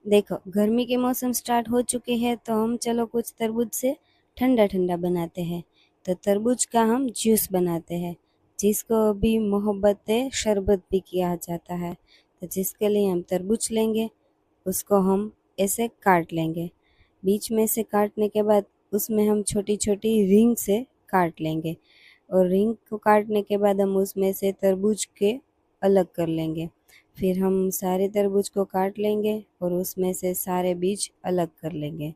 देखो, गर्मी के मौसम स्टार्ट हो चुके हैं तो हम चलो कुछ तरबूज से ठंडा ठंडा बनाते हैं। तो तरबूज का हम जूस बनाते हैं, जिसको अभी मोहब्बत शरबत भी किया जाता है। तो जिसके लिए हम तरबूज लेंगे, उसको हम ऐसे काट लेंगे। बीच में से काटने के बाद उसमें हम छोटी छोटी रिंग से काट लेंगे, और रिंग को काटने के बाद हम उसमें से तरबूज के अलग कर लेंगे। फिर हम सारे तरबूज को काट लेंगे और उसमें से सारे बीज अलग कर लेंगे।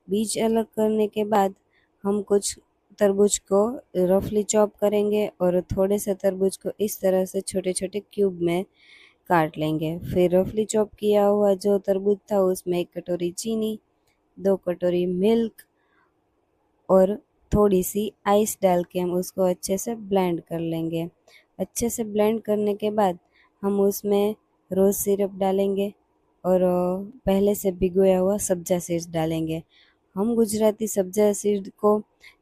बीज अलग करने के बाद हम कुछ तरबूज को रफली चॉप करेंगे और थोड़े से तरबूज को इस तरह से छोटे छोटे क्यूब में काट लेंगे। फिर रफली चॉप किया हुआ जो तरबूज था उसमें 1 कटोरी चीनी, 2 कटोरी मिल्क और थोड़ी सी आइस डाल के हम उसको अच्छे से ब्लेंड कर लेंगे। अच्छे से ब्लेंड करने के बाद हम उसमें रोज़ सिरप डालेंगे और पहले से भिगोया हुआ सब्जा सीड्स डालेंगे। हम गुजराती सब्जा सीड को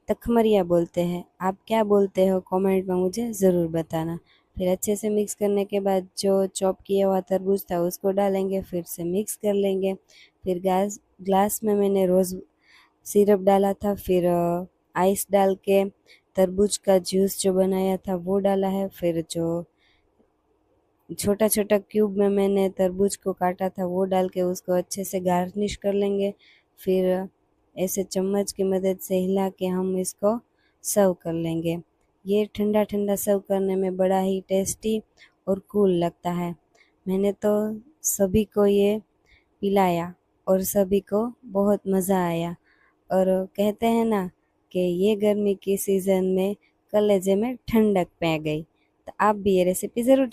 तखमरिया बोलते हैं। आप क्या बोलते हो कमेंट में मुझे ज़रूर बताना। फिर अच्छे से मिक्स करने के बाद जो चॉप किया हुआ तरबूज था उसको डालेंगे, फिर से मिक्स कर लेंगे। फिर गैस ग्लास में मैंने रोज़ सिरप डाला था, फिर आइस डाल के तरबूज का जूस जो बनाया था वो डाला है। फिर जो छोटा छोटा क्यूब में मैंने तरबूज को काटा था वो डाल के उसको अच्छे से गार्निश कर लेंगे। फिर ऐसे चम्मच की मदद से हिला के हम इसको सर्व कर लेंगे। ये ठंडा ठंडा सर्व करने में बड़ा ही टेस्टी और कूल लगता है। मैंने तो सभी को ये पिलाया और सभी को बहुत मज़ा आया। और कहते हैं ना कि ये गर्मी की सीज़न में कलेजे में ठंडक पै गई। तो आप भी ये रेसिपी ज़रूर